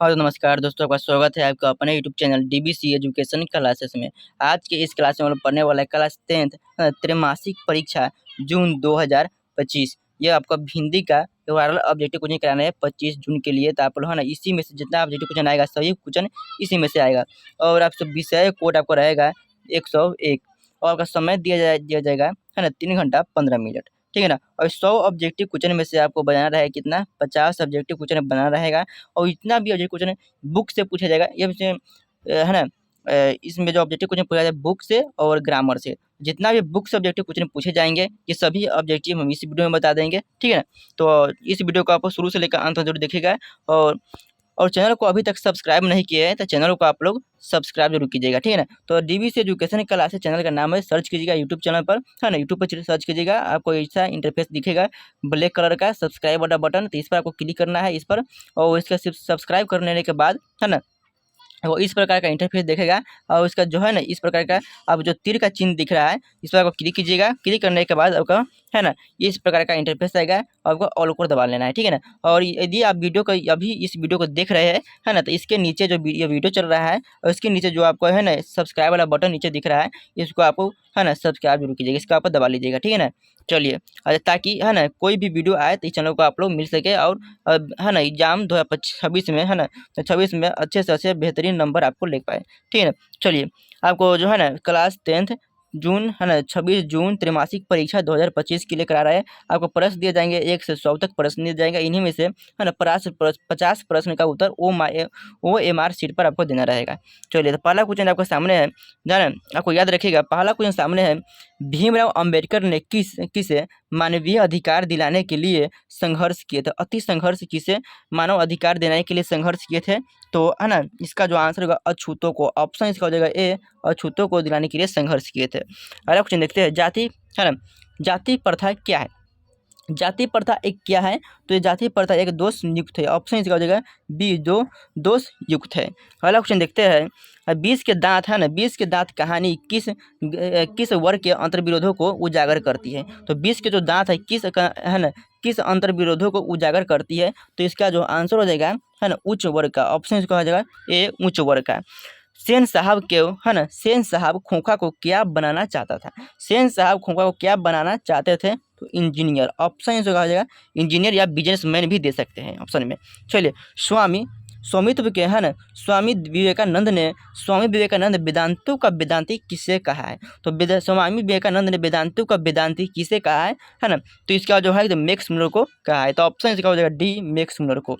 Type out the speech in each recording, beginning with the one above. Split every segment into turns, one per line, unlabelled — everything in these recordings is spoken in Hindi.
और नमस्कार दोस्तों, आपका स्वागत है आपका अपने YouTube channel DBC education classes में। आज के इस क्लास में हम लोग पढ़ने वाला है क्लास 10th त्रैमासिक परीक्षा जून 2025। ये आपका हिंदी का ओवरऑल ऑब्जेक्टिव क्वेश्चन कराना है 25 जून के लिए। तो आप लोग है ना, इसी में से जितना ऑब्जेक्टिव क्वेश्चन आएगा सभी क्वेश्चन इसी में से आएगा। और आप सब विषय कोड आपको रहेगा 101 और आपका समय दिया जाएगा है ना 3 घंटा 15 मिनट, ठीक है ना। और 100 ऑब्जेक्टिव क्वेश्चन में से आपको बनाना रहेगा कितना, 50 ऑब्जेक्टिव क्वेश्चन बनाना रहेगा। और इतना भी ऑब्जेक्टिव क्वेश्चन बुक से पूछा जाएगा, ये है ना। इसमें जो ऑब्जेक्टिव क्वेश्चन पूछा जाए बुक से और ग्रामर से, जितना भी बुक से ऑब्जेक्टिव क्वेश्चन पूछे जाएंगे ये सभी ऑब्जेक्टिव हम इस वीडियो में बता देंगे, ठीक है ना। तो इस वीडियो को आप शुरू से लेकर अंत तक जरूर देखिएगा। और चैनल को अभी तक सब्सक्राइब नहीं किया है तो चैनल को आप लोग सब्सक्राइब जरूर कीजिएगा, ठीक है ना। तो डीबीसी एजुकेशन क्लासेस चैनल का नाम है, सर्च कीजिएगा यूट्यूब चैनल पर, है ना। यूट्यूब पर सर्च कीजिएगा, आपको ऐसा इंटरफेस दिखेगा ब्लैक कलर का सब्सक्राइब वाला बटन, तो इस पर आपको क्लिक करना है इस पर। और इसका सिर्फ सब्सक्राइब करने के बाद है ना वो इस प्रकार का इंटरफेस देखेगा। और उसका जो है ना इस प्रकार का अब जो तीर का चिन्ह दिख रहा है इस पर आपको क्लिक कीजिएगा। क्लिक करने के बाद आपका है ना इस प्रकार का इंटरफेस आएगा और आपको ऑल को दबा लेना है, ठीक है ना। और यदि आप वीडियो को अभी इस वीडियो को देख रहे हैं है ना, तो इसके नीचे जो ये वीडियो चल रहा है और इसके नीचे जो आपको है ना सब्सक्राइब वाला बटन नीचे दिख रहा है, इसको आपको है ना सब्सक्राइब जरूर कीजिएगा, इसका आप दबा लीजिएगा, ठीक है ना। चलिए, ताकि है ना कोई भी वीडियो आए तो इस चैनल को आप लोग मिल सके। और है ना एग्जाम 2026 में है ना 26 में अच्छे से अच्छे बेहतरीन नंबर आपको ले पाए, ठीक है ना। चलिए, आपको जो है ना क्लास 10th जून है ना 26 जून त्रैमासिक परीक्षा 2025 के लिए करा रहा है। आपको प्रश्न दिए जाएंगे 1 से 100 तक प्रश्न दिए जाएंगे। इन्हीं में से है ना 50 प्रश्न का उत्तर OMR शीट पर आपको देना रहेगा। चलिए, तो पहला क्वेश्चन आपके सामने है, जाना आपको याद रखिएगा। पहला क्वेश्चन सामने है, भीमराव अंबेडकर ने किसे मानवीय अधिकार दिलाने के लिए संघर्ष किए थे। अति संघर्ष किसे मानव अधिकार देने के लिए संघर्ष किए थे। तो है ना इसका जो आंसर होगा अछूतों को, ऑप्शन इसका हो जाएगा ए, अछूतों को दिलाने के लिए संघर्ष किए थे। अगला क्वेश्चन देखते हैं, जाति है ना जाति प्रथा क्या है। जाति प्रथा एक क्या है, तो ये जाति प्रथा एक दोष युक्त है, ऑप्शन इसका हो जाएगा बी, जो दोष युक्त है। अगला क्वेश्चन देखते हैं, 20 के दांत है ना 20 के दांत कहानी किस वर्ग के अंतर्विरोधों को उजागर करती है। तो 20 के जो दांत है है ना किस अंतर्विरोधों को उजागर करती है। तो इसका जो आंसर हो जाएगा है ना उच्च वर्ग का, ऑप्शन इसका हो जाएगा ए, उच्च वर्ग का। सेन साहब के है ना सेन साहब खोखा को क्या बनाना चाहता था। सेन साहब खोखा को क्या बनाना चाहते थे, तो इंजीनियर, ऑप्शन इसका हो जाएगा इंजीनियर या बिजनेसमैन भी दे सकते हैं ऑप्शन में। चलिए, स्वामित्व के है ना स्वामी विवेकानंद वेदांतों का वेदांती किसे कहा है। तो स्वामी विवेकानंद ने वेदांतों का वेदांती किसे कहा है ना। तो इसका जो है मैक्स मुलर को कहा है। तो ऑप्शन इसका हो जाएगा डी, मैक्स मुलर को।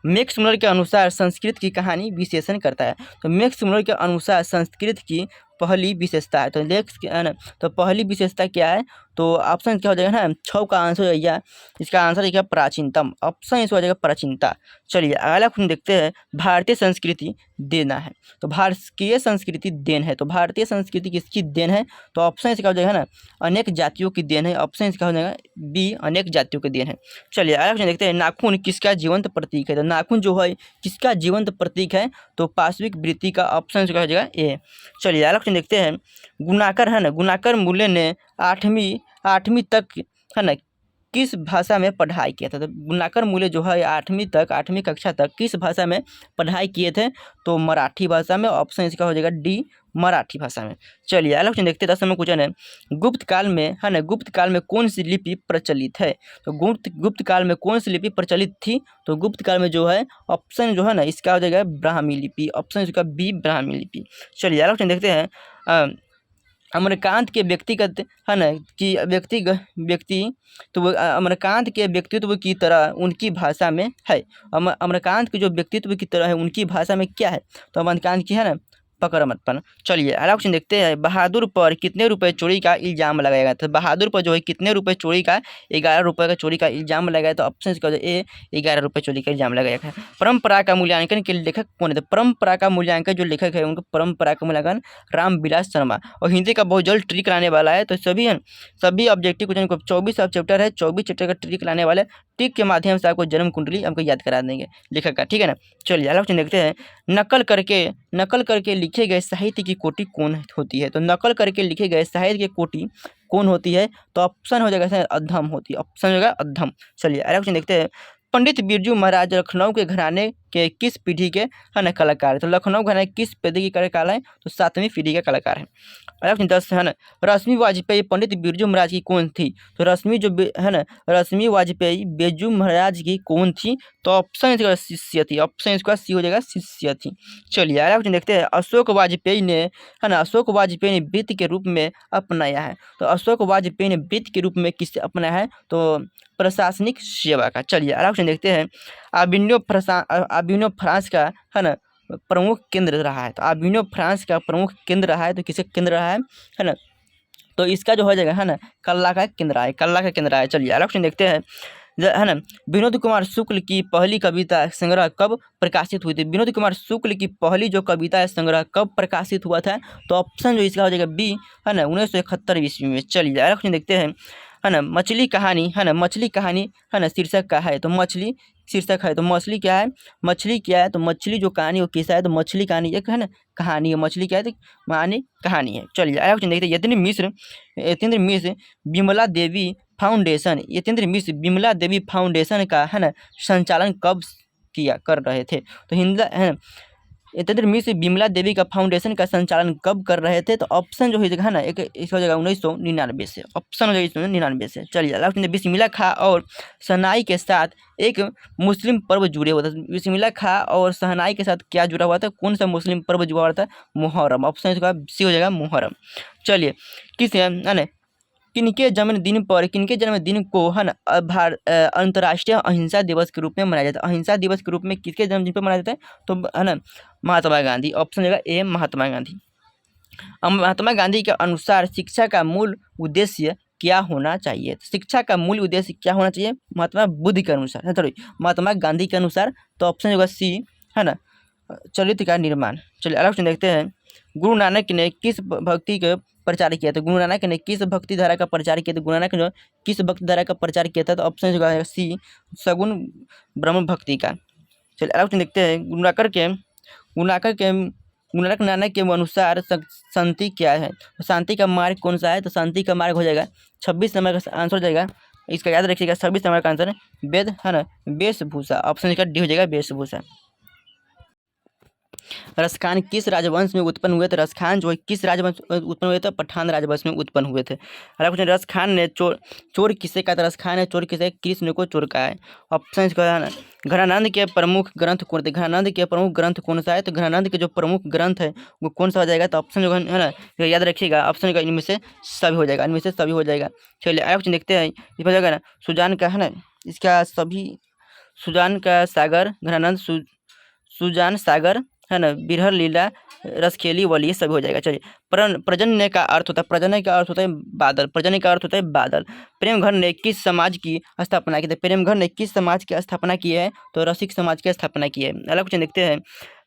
मैक्स मुलर के अनुसार संस्कृत की कहानी विशेषण करता है। तो मैक्स मुलर के अनुसार संस्कृत की पहली विशेषता है, तो नेक्स्ट है ना तो पहली विशेषता क्या है। तो ऑप्शन क्या हो जाएगा ना 6 का आंसर हो जाएगा, इसका आंसर क्या प्राचीनतम, ऑप्शन इसका हो जाएगा प्राचीनता। चलिए, अगला क्वेश्चन देखते हैं, भारतीय संस्कृति देना है। तो भारतीय संस्कृति देन है, तो भारतीय संस्कृति किसकी देन है। तो ऑप्शन इसका हो जाएगा ना अनेक जातियों की देन है, ऑप्शन इसका हो जाएगा बी, अनेक जातियों की देन है। चलिए, अगला क्वेश्चन देखते हैं, नाखून किसका जीवंत प्रतीक है। तो नाखून जो है किसका जीवंत प्रतीक है, तो पाश्विक वृत्ति का, ऑप्शन इसका हो जाएगा ए। चलिए, अगला क्वेश्चन देखते हैं, गुणाकर है ना गुणाकर मूल्य ने आठवीं तक है ना किस भाषा में पढ़ाई किया था। तो गुणाकर मूल्य जो है 8वीं कक्षा तक किस भाषा में पढ़ाई किए थे, तो मराठी भाषा में, ऑप्शन इसका हो जाएगा डी, मराठी भाषा में। चलिए, अगला क्वेश्चन देखते हैं, 10 नंबर क्वेश्चन है, गुप्त काल में है ना गुप्त काल में कौन सी लिपि प्रचलित है। तो गुप्त काल में कौन सी लिपि प्रचलित थी। तो गुप्त काल में जो है ऑप्शन जो है ना इसका हो जाएगा ब्राह्मी लिपि, ऑप्शन इसका बी, ब्राह्मी लिपि। चलिए, अगला क्वेश्चन देखते हैं, अमरकांत के व्यक्तिगत है ना कि व्यक्ति तो वो अमरकांत के व्यक्तित्व की तरह उनकी भाषा में है। अमरकांत के जो व्यक्तित्व की तरह है उनकी भाषा में क्या है। तो अमरकांत की है ना पकड़ मत पाना। चलिए, अगला क्वेश्चन देखते हैं, बहादुर पर कितने रुपए चोरी का इल्जाम लगाया गया था। बहादुर पर जो है कितने रुपए चोरी का, 11 रुपये का चोरी का इल्जाम लगाया। तो ऑप्शन इसका ए, 11 रुपये चोरी का इल्जाम लगाया है। परंपरा का मूल्यांकन के लेखक कौन है। तो परंपरा का मूल्यांकन जो लेखक है उनका परंपरा का मूल्यांकन रामविलास शर्मा। और हिंदी का बहुत जल्द ट्रिक लाने वाला है, तो सभी ऑब्जेक्टिव क्वेश्चन को 24 चैप्टर है, 24 चैप्टर का ट्रिक लाने वाले, ट्रिक के माध्यम से आपको जन्म कुंडली हमको याद करा देंगे लेखक का, ठीक है ना। चलिए, अगला क्वेश्चन देखते हैं, नकल करके लिखे गए साहित्य की कोटि कौन होती है। तो नकल करके लिखे गए साहित्य की कोटि कौन होती है। तो ऑप्शन हो जाएगा अद्धम होती है, ऑप्शन हो जाएगा अद्धम। चलिए, अगला क्वेश्चन देखते हैं, पंडित बिरजू महाराज लखनऊ के घराने के किस पीढ़ी के है ना कलाकार है? तो लखनऊ घराने किस पीढ़ी के कलाकार है? तो 7वीं पीढ़ी के कलाकार है। अगला 10 है ना, रश्मि वाजपेयी पंडित बिरजू महाराज की कौन थी? तो रश्मि जो है ना, रश्मि वाजपेयी बिरजू महाराज की कौन थी? तो ऑप्शन इसका शिष्य थी। ऑप्शन इसका सी हो जाएगा, शिष्य थी। चलिए अगला क्वेश्चन देखते हैं। अशोक वाजपेयी ने है ना, अशोक वाजपेयी ने वृत्त के रूप में अपनाया है। तो अशोक वाजपेयी ने वृत्त के रूप में किससे अपनाया है? तो प्रशासनिक सेवा का। चलिए अगला क्वेश्चन देखते हैं। आबिनो फ्रांस का है ना प्रमुख केंद्र रहा है। तो आबिनो फ्रांस का प्रमुख केंद्र रहा है। तो किसका केंद्र रहा है ना? तो इसका जो हो जाएगा है ना, कल्ला का केंद्र है, कल्ला का केंद्र है। चलिए अगला क्वेश्चन देखते हैं। है ना, विनोद कुमार शुक्ल की पहली कविता संग्रह कब प्रकाशित हुई थी? विनोद कुमार शुक्ल की पहली जो कविता संग्रह कब प्रकाशित हुआ था? तो ऑप्शन जो इसका हो जाएगा बी है ना, 1971 ईस्वी में। चलिए अगला क्वेश्चन देखते हैं। है ना, मछली कहानी है ना, मछली कहानी है ना शीर्षक का है। तो मछली शीर्षक है, तो मछली क्या है? मछली क्या है? तो मछली जो कहानी वो किसका है? तो मछली कहानी एक है ना कहानी है। मछली क्या है? तो मानी कहानी है। चलिए अगला क्वेश्चन देखते हैं। यतीन्द्र मिश्र विमला देवी फाउंडेशन, यतीन्द्र मिश्र विमला देवी फाउंडेशन का है ना संचालन कब कर रहे थे? तो है ना, यतीन्द्र मिश्र विमला देवी का फाउंडेशन का संचालन कब कर रहे थे? तो ऑप्शन जो है ना एक इसका हो जाएगा 1999 से। ऑप्शन हो जाएगा 1999 से। चलिए लास्ट में बिस्मिल्लाह खां और शहनाई के साथ एक मुस्लिम पर्व जुड़े हुआ था। बिस्मिल्लाह खां और शहनाई के साथ क्या जुड़ा हुआ था? कौन सा मुस्लिम पर्व जुड़ा हुआ था? मुहर्रम। ऑप्शन इसका सी हो जाएगा, मुहर्रम। चलिए किस है ना, किनके जन्मदिन को है ना अंतर्राष्ट्रीय अहिंसा दिवस के रूप में मनाया जाता है? अहिंसा दिवस के रूप में किसके जन्मदिन पर मनाया जाता है? तो है ना महात्मा गांधी। ऑप्शन देगा ए, महात्मा गांधी। महात्मा गांधी के अनुसार शिक्षा का मूल उद्देश्य क्या होना चाहिए? शिक्षा का मूल उद्देश्य क्या होना चाहिए महात्मा बुद्ध के अनुसार? सॉरी, महात्मा गांधी के अनुसार। तो ऑप्शन होगा सी है ना, चरित्र का निर्माण। चलिए अगला क्वेश्चन देखते हैं। गुरु नानक ने किस भक्ति के प्रचार किया था? गुरु नानक ने किस भक्ति धारा का प्रचार किया था? गुरु नानक ने किस भक्ति धारा का प्रचार किया था? तो ऑप्शन होगा सी, सगुण ब्रह्म भक्ति का। चलिए अगला क्वेश्चन देखते हैं। गुरु नानक के अनुसार शांति क्या है? तो शांति का मार्ग कौन सा है? तो शांति का मार्ग हो जाएगा 26 नंबर का आंसर हो जाएगा। इसका याद रखिएगा, 26 नंबर का आंसर वेद है ना, वेशभूषा। ऑप्शन इसका डी हो जाएगा, वेशभूषा। रसखान किस राजवंश में उत्पन्न हुए थे? रसखान जो है किस राजवंश में उत्पन्न हुए थे? पठान राजवंश में उत्पन्न हुए थे। अगला क्वेश्चन, रसखान ने चोर किसे कहा था? रसखान ने चोर किसे? कृष्ण को चोर कहा है। ऑप्शन इसका है ना, घनानंद के प्रमुख ग्रंथ कौन थे? घनानंद के प्रमुख ग्रंथ कौन सा है? तो घनानंद के जो प्रमुख ग्रंथ है वो कौन सा हो जाएगा? तो ऑप्शन जो है ना याद रखिएगा, ऑप्शन का इनमें से सभी हो जाएगा, इनमें से सभी हो जाएगा। चलिए अगला क्वेश्चन देखते हैं। इस हो जाएगा ना सुजान का है ना, इसका सभी सुजान का सागर, घनानंद सुजान सागर है ना, बिरहर लीला, रसखेली वली, सब हो जाएगा। चलिए प्रजन्य का अर्थ होता है, प्रजन्य का अर्थ होता है बादल, प्रजन्य का अर्थ होता है बादल। प्रेमघर ने किस समाज की स्थापना की? प्रेमघर ने किस समाज की स्थापना की है? तो रसिक समाज की स्थापना की है। अगला क्वेश्चन देखते हैं।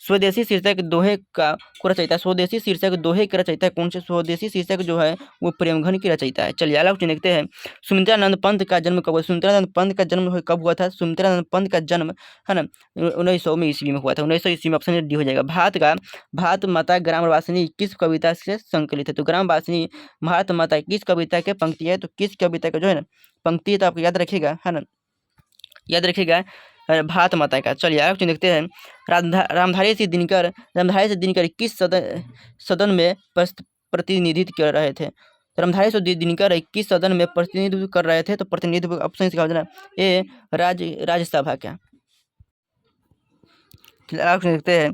स्वदेशी शीर्षक दोहे का को रचयिता, स्वदेशी शीर्षक दोहे के रचयिता कौन से? स्वदेशी शीर्षक जो है वो प्रेमघर की रचयिता है। चलिए अगला क्वेश्चन देखते हैं। सुमित्रानंद पंत का जन्म कब हुआ? सुमित्रानंद पंत का जन्म कब हुआ था? सुमित्रानंद पंत का जन्म है ना 1900 ईस्वी में हुआ था। 1900 ईस्वी में। ऑप्शन डी हो जाएगा। भारत माता ग्राम वासिनी किस कविता से संकलित है? तो ग्राम वासिनी भारत माता किस कविता के पंक्ति है? तो किस कविता का जो है ना पंक्ति है, तो आपको याद रखिएगा है ना, याद रखिएगा भारत माता का। चलिए आगे देखते हैं। रामधारी सिंह दिनकर किस सदन में प्रतिनिधित्व कर रहे थे? रामधारी सिंह दिनकर किस सदन में प्रतिनिधित्व कर रहे थे? तो प्रतिनिधित्व ऑप्शन इसका हो जाना ए, राज्यसभा का। आगे देखते हैं।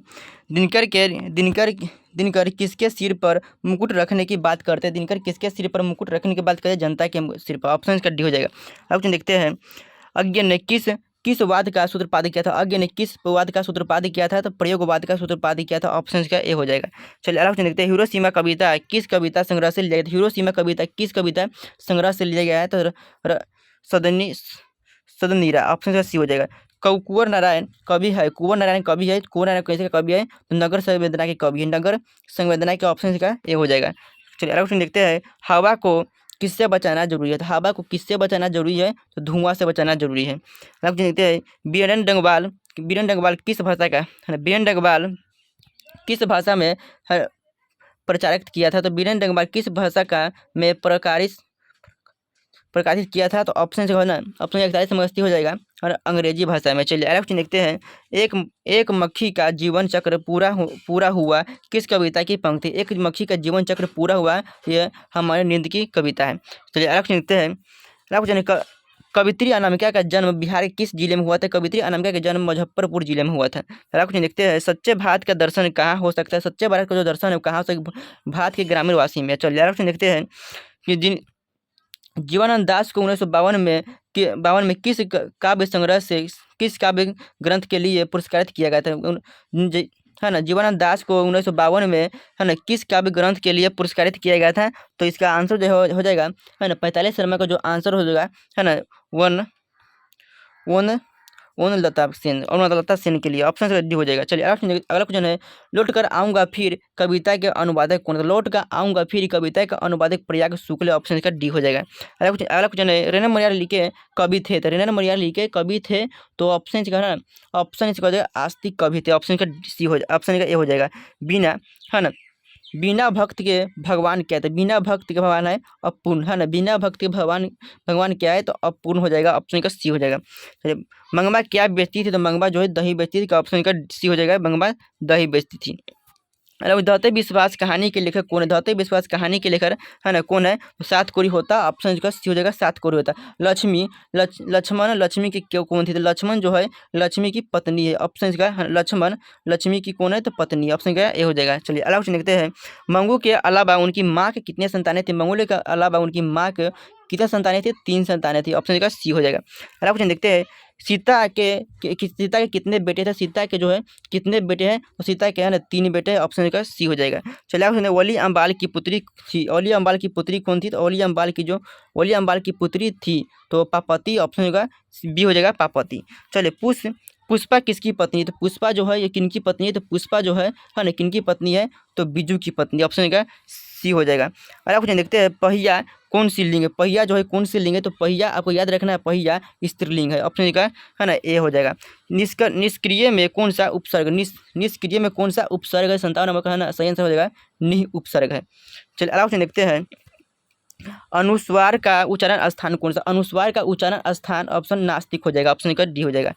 दिनकर किसके सिर पर मुकुट रखने की बात करते हैं? दिनकर किसके सिर पर मुकुट रखने की बात करते हैं? जनता के सिर पर। ऑप्शन इसका डी हो जाएगा। ऑप्शन देखते हैं। अज्ञ ने किस वाद का सूत्रपात किया था? अज्ञ ने किस वाद का सूत्रपात किया था? तो प्रयोगवाद का सूत्रपात किया था। ऑप्शन इसका ए हो जाएगा। चलिए अगला क्वेश्चन देखते हैं। हिरोशिमा कविता किस कविता संग्रह से लिया गया? हिरोशिमा कविता किस कविता संग्रह से लिया गया है? तो सदनीरा। ऑप्शन इसका सी हो जाएगा। कुंवर नारायण कवि है, कुंवर नारायण कवि है, कुंवर नारायण कैसे कवि है? तो नगर संवेदना के कवि है, नगर संवेदना के। ऑप्शन इसका ए हो जाएगा। चलिए अगला क्वेश्चन देखते हैं। हवा को किससे बचाना जरूरी है? तो हवा को किससे बचाना जरूरी है? तो धुआं से बचाना जरूरी है। अगला क्वेश्चन देखते हैं। बीरेन डंगवाल किस भाषा का है? बीरेन डंगवाल किस भाषा में प्रचारित किया था? तो बीरेन डंगवाल किस भाषा का में प्रकाशित किया था? तो ऑप्शन जो है ना, ऑप्शन 41 में हो जाएगा और अंग्रेजी भाषा में। चलिए अगला क्वेश्चन देखते हैं। एक एक मक्खी का जीवन चक्र पूरा हुआ किस कविता की पंक्ति? एक मक्खी का जीवन चक्र पूरा हुआ, ये हमारे नींद की कविता है। चलिए अगला क्वेश्चन देखते हैं। अगला क्वेश्चन, कवित्री अनामिका का जन्म बिहार के किस जिले में हुआ था? कवित्री अनामिका का जन्म मुजफ्फरपुर जिले में हुआ था। अगला क्वेश्चन देखते हैं। सच्चे भारत का दर्शन कहाँ हो सकता है? सच्चे भारत का जो दर्शन है कहाँ हो सकता है? भारत के ग्रामीण वासी में। चलिए अगला क्वेश्चन देखते हैं कि जीवनानंद दास को 1952 में किस काव्य संग्रह से, किस काव्य ग्रंथ के लिए पुरस्कृत किया गया था? है ना, जीवनानंद दास को 1952 में, है ना, किस काव्य ग्रंथ के लिए पुरस्कृत किया गया था? तो इसका आंसर जो हो जाएगा, है ना, 45 शर्मा का जो आंसर हो जाएगा, है ना, वन लता सेन, और लता सेन के लिए ऑप्शन से डी हो जाएगा। चलिए अगला क्वेश्चन है। लौट कर आऊँगा फिर कविता के अनुवादक कौन था? लौट कर आऊँगा फिर कविता का अनुवादक प्रयाग शुक्ल, ऑप्शन का डी हो जाएगा। अगला क्वेश्चन है। रेणा मरियार लिखे कवि थे? तो रेणा मरियार लिखे कवि थे, तो ऑप्शन का है ना, ऑप्शन इसका हो जाएगा आस्तिक कवि थे, ऑप्शन का सी हो जाएगा, ऑप्शन का ए हो जाएगा। बिना, है ना, बिना भक्त के भगवान क्या है? बिना भक्त के भगवान है अपूर्ण, है ना, बिना भक्त के भगवान क्या है? तो अपूर्ण हो जाएगा, ऑप्शन का सी हो जाएगा। चलिए मंगवा क्या बेचती थी? तो मंगवा जो है दही बेचती थी, ऑप्शन का सी हो जाएगा, मंगवा दही बेचती थी। अरे दौते विश्वास कहानी के लेखक कौन है? दौते विश्वास कहानी के लेखक, है ना, कौन है? सात कोरी होता, ऑप्शन का सी हो जाएगा, सात कोरी होता। लक्ष्मी की क्यों कौन थी? तो लक्ष्मण जो है लक्ष्मी की पत्नी है, ऑप्शन का लक्ष्मण लक्ष्मी की कौन है? तो पत्नी, ऑप्शन का ए हो जाएगा। चलिए अगला क्वेश्चन देखते हैं। मंगू के अलावा उनकी माँ के कितने संतानें थी? मंगू के अलावा उनकी माँ के कितने संतानें थी? 3 संतानें थी, ऑप्शन का सी हो जाएगा। अगला क्वेश्चन देखते हैं। सीता के कितने बेटे थे? सीता के जो है कितने बेटे हैं? तो सीता के है ना 3 बेटे, ऑप्शन का सी हो जाएगा। चलिए आप वली अम्बाल की पुत्री थी, वली अम्बाल की पुत्री कौन थी? तो वली अम्बाल की पुत्री थी, तो पार्वती, ऑप्शन का बी हो जाएगा, पार्वती। चलिए पुष्पा किसकी पत्नी है? तो पुष्पा जो है ये किनकी पत्नी है? तो पुष्पा जो है ना, किनकी पत्नी है? तो बिजू की पत्नी, ऑप्शन का सी हो जाएगा। अगला क्वेश्चन देखते हैं। पहिया कौन सी लिंग है? पहिया जो है कौन सी लिंग है? तो पहिया आपको याद रखना है, पहिया स्त्रीलिंग है, ऑप्शन का है ना ए हो जाएगा। निष्क्रिय में कौन सा उपसर्ग? निष्क्रिय में कौन सा उपसर्ग है? 57 नंबर का, है ना, सही आंसर हो जाएगा निह उपसर्ग है। चलिए अगला क्वेश्चन देखते हैं। अनुस्वार का उच्चारण स्थान कौन सा? अनुस्वार का उच्चारण स्थान ऑप्शन नास्तिक हो जाएगा, ऑप्शन का डी हो जाएगा।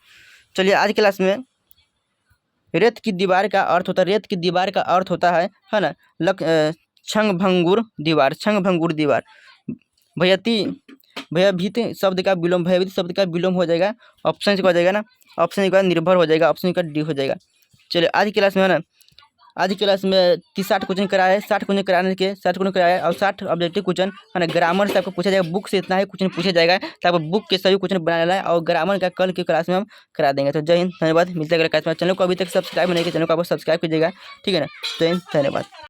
चलिए आज क्लास में रेत की दीवार का अर्थ होता है, रेत की दीवार का अर्थ होता है ना, क्षणभंगुर दीवार, क्षणभंगुर दीवार। भयभीत शब्द का विलोम, भयभीत शब्द का विलोम हो जाएगा, ऑप्शन का हो जाएगा ना, ऑप्शन का निर्भर हो जाएगा, ऑप्शन का डी हो जाएगा। चलिए आज की क्लास में, है ना, आज की क्लास में 60 क्वेश्चन कराया है, 60 क्वेश्चन कराने के 60 क्वेश्चन कराया है, और 60 ऑब्जेक्टिव क्वेश्चन, है ना, ग्रामर से आपको पूछा जाएगा। बुक से इतना ही क्वेश्चन पूछा जाएगा, तो आपको बुक के सभी क्वेश्चन बनाना है, और ग्रामर का कल की क्लास में हम करा देंगे। तो जय हिंद, धन्यवाद। मिलते हैं अगले क्लास में। चैनल को अभी तक सब्सक्राइब नहीं किया, चैनल को आप सब्सक्राइब कीजिएगा, ठीक है ना। जय हिंद, धन्यवाद।